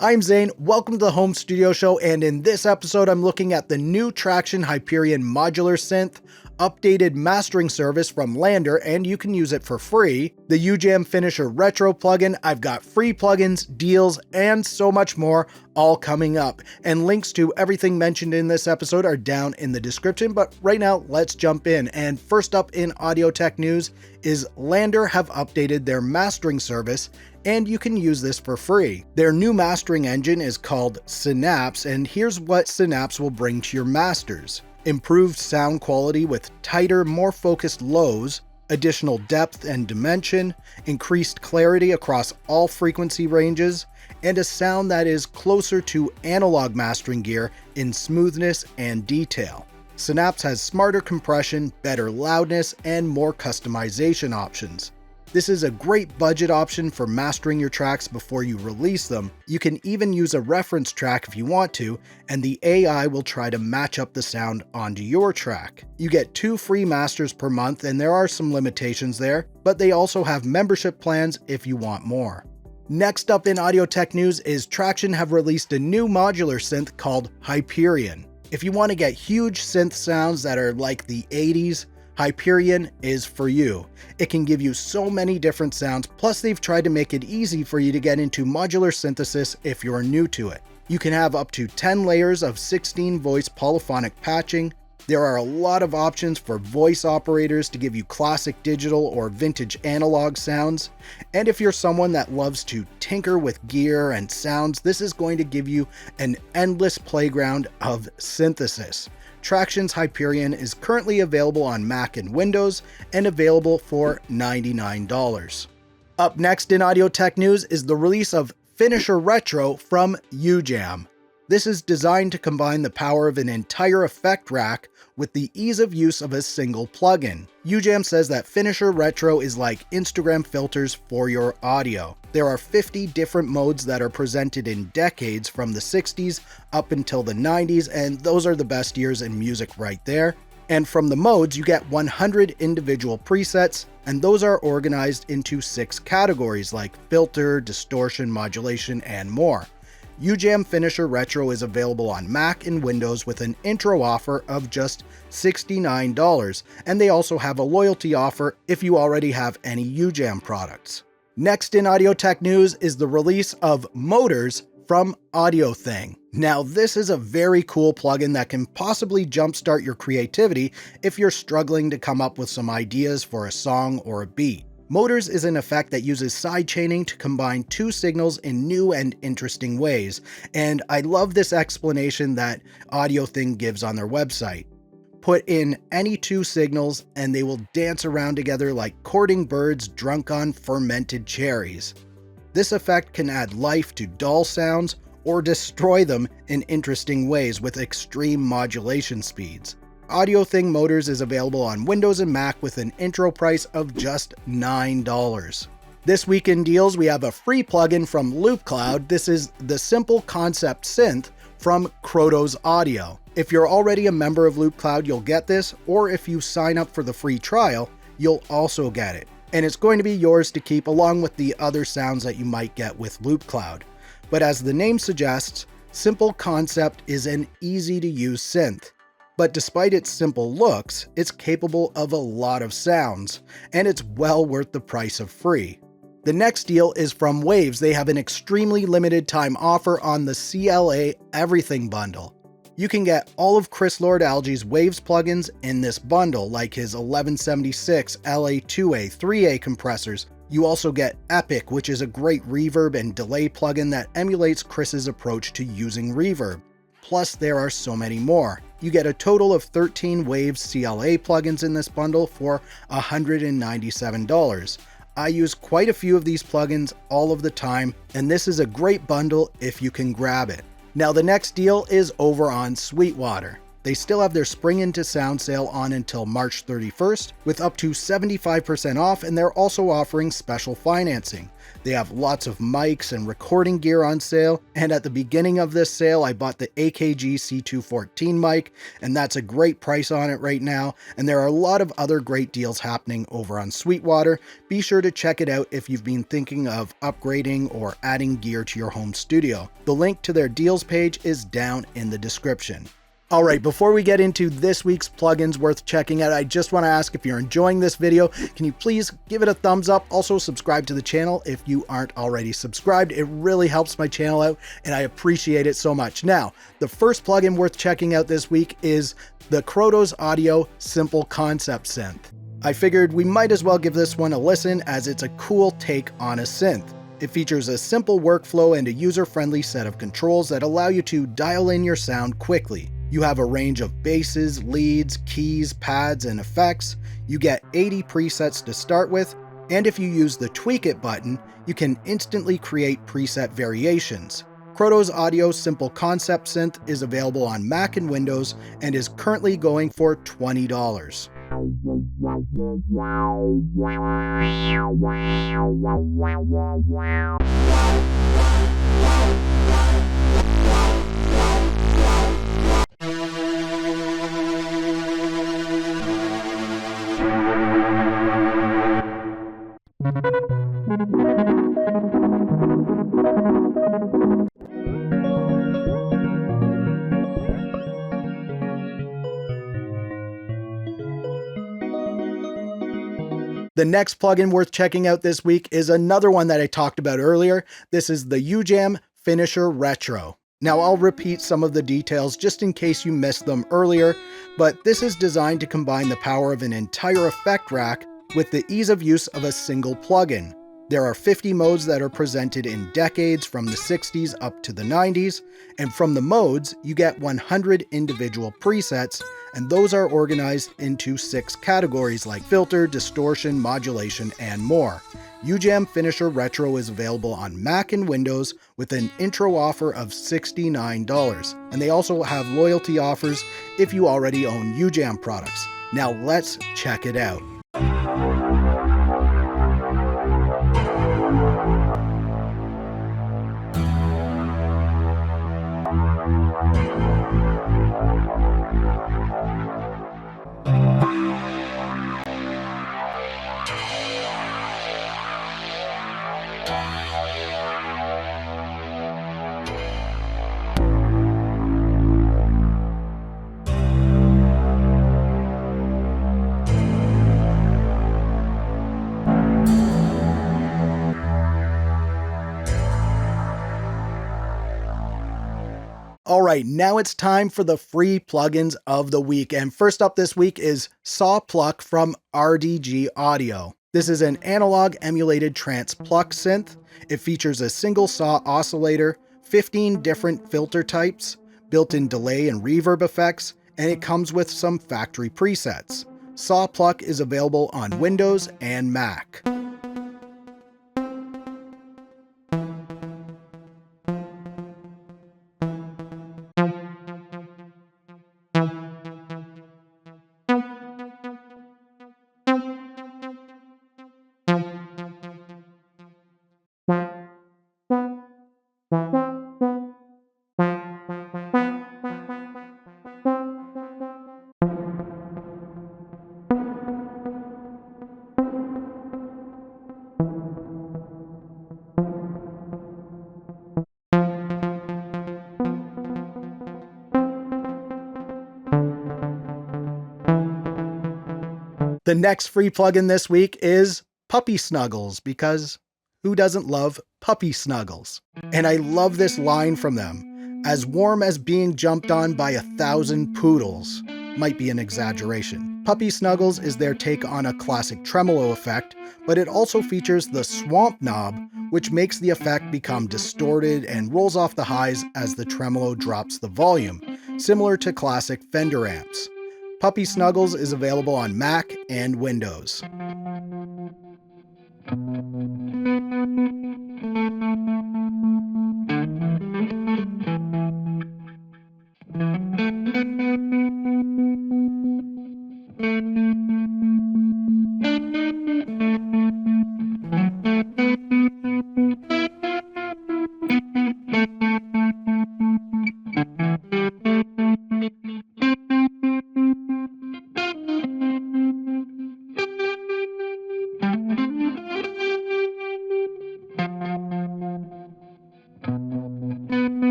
I'm Zane, welcome to the Home Studio Show, and in this episode I'm looking at the new Tracktion Hyperion Modular Synth, updated mastering service from Landr, and you can use it for free, the Ujam Finisher Retro plugin. I've got free plugins, deals, and so much more all coming up, and links to everything mentioned in this episode are down in the description, but right now let's jump in. And first up in audio tech news is Landr have updated their mastering service, and you can use this for free. Their new mastering engine is called Synapse, and here's what Synapse will bring to your masters. Improved sound quality with tighter, more focused lows, additional depth and dimension, increased clarity across all frequency ranges, and a sound that is closer to analog mastering gear in smoothness and detail. Synapse has smarter compression, better loudness, and more customization options. This is a great budget option for mastering your tracks before you release them. You can even use a reference track if you want to, and the AI will try to match up the sound onto your track. You get 2 free masters per month, and there are some limitations there, but they also have membership plans if you want more. Next up in audio tech news is Tracktion have released a new modular synth called Hyperion. If you want to get huge synth sounds that are like the 80s, Hyperion is for you. It can give you so many different sounds, plus they've tried to make it easy for you to get into modular synthesis if you're new to it. You can have up to 10 layers of 16 voice polyphonic patching. There are a lot of options for voice operators to give you classic digital or vintage analog sounds. And if you're someone that loves to tinker with gear and sounds, this is going to give you an endless playground of synthesis. Tracktion's Hyperion is currently available on Mac and Windows and available for $99. Up next in audio tech news is the release of Finisher Retro from Ujam. This is designed to combine the power of an entire effect rack with the ease of use of a single plugin. Ujam says that Finisher Retro is like Instagram filters for your audio. There are 50 different modes that are presented in decades from the 60s up until the 90s, and those are the best years in music right there. And from the modes, you get 100 individual presets, and those are organized into 6 categories like filter, distortion, modulation, and more. Ujam Finisher Retro is available on Mac and Windows with an intro offer of just $69, and they also have a loyalty offer if you already have any Ujam products. Next in audio tech news is the release of Motors from AudioThing. Now this is a very cool plugin that can possibly jumpstart your creativity if you're struggling to come up with some ideas for a song or a beat. Motors is an effect that uses sidechaining to combine 2 signals in new and interesting ways, and I love this explanation that AudioThing gives on their website. Put in any 2 signals and they will dance around together like courting birds drunk on fermented cherries. This effect can add life to dull sounds or destroy them in interesting ways with extreme modulation speeds. AudioThing Motors is available on Windows and Mac with an intro price of just $9. This week in deals, we have a free plugin from LoopCloud. This is the Simple Concept Synth from Krotos Audio. If you're already a member of LoopCloud, you'll get this, or if you sign up for the free trial, you'll also get it. And it's going to be yours to keep along with the other sounds that you might get with LoopCloud. But as the name suggests, Simple Concept is an easy-to-use synth. But despite its simple looks, it's capable of a lot of sounds, and it's well worth the price of free. The next deal is from Waves. They have an extremely limited time offer on the CLA Everything bundle. You can get all of Chris Lord-Alge's Waves plugins in this bundle, like his 1176 LA2A 3A compressors. You also get Epic, which is a great reverb and delay plugin that emulates Chris's approach to using reverb. Plus, there are so many more. You get a total of 13 Waves CLA plugins in this bundle for $197. I use quite a few of these plugins all of the time, and this is a great bundle if you can grab it. Now the next deal is over on Sweetwater. They still have their Spring Into Sound sale on until March 31st with up to 75% off, and they're also offering special financing. They have lots of mics and recording gear on sale, and at the beginning of this sale I bought the AKG C214 mic, and that's a great price on it right now, and there are a lot of other great deals happening over on Sweetwater. Be sure to check it out if you've been thinking of upgrading or adding gear to your home studio. The link to their deals page is down in the description. Alright, before we get into this week's plugins worth checking out, I just want to ask if you're enjoying this video, can you please give it a thumbs up? Also subscribe to the channel if you aren't already subscribed. It really helps my channel out and I appreciate it so much. Now, the first plugin worth checking out this week is the Krotos Audio Simple Concept Synth. I figured we might as well give this one a listen as it's a cool take on a synth. It features a simple workflow and a user-friendly set of controls that allow you to dial in your sound quickly. You have a range of basses, leads, keys, pads, and effects. You get 80 presets to start with, and if you use the Tweak It button, you can instantly create preset variations. Krotos Audio Simple Concept Synth is available on Mac and Windows and is currently going for $20. The next plugin worth checking out this week is another one that I talked about earlier. This is the Ujam Finisher Retro. Now I'll repeat some of the details just in case you missed them earlier, but this is designed to combine the power of an entire effect rack with the ease of use of a single plugin. There are 50 modes that are presented in decades from the 60s up to the 90s, and from the modes, you get 100 individual presets, and those are organized into 6 categories like filter, distortion, modulation, and more. Ujam Finisher Retro is available on Mac and Windows with an intro offer of $69, and they also have loyalty offers if you already own Ujam products. Now let's check it out. Alright, now it's time for the free plugins of the week, and first up this week is Saw Pluck from RDG Audio. This is an analog emulated trance Pluck synth. It features a single saw oscillator, 15 different filter types, built-in delay and reverb effects, and it comes with some factory presets. Saw Pluck is available on Windows and Mac. The next free plugin this week is PuppySnuggles, because who doesn't love PuppySnuggles? And I love this line from them. As warm as being jumped on by 1,000 poodles. Might be an exaggeration. PuppySnuggles is their take on a classic tremolo effect, but it also features the swamp knob, which makes the effect become distorted and rolls off the highs as the tremolo drops the volume, similar to classic Fender amps. PuppySnuggles is available on Mac and Windows.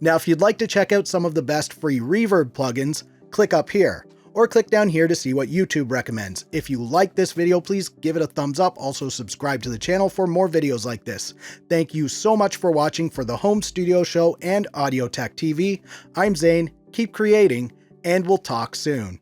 Now, if you'd like to check out some of the best free reverb plugins, click up here, or click down here to see what YouTube recommends. If you like this video, please give it a thumbs up. Also subscribe to the channel for more videos like this. Thank you so much for watching for the Home Studio Show and Audio Tech TV. I'm Zane, keep creating, and we'll talk soon.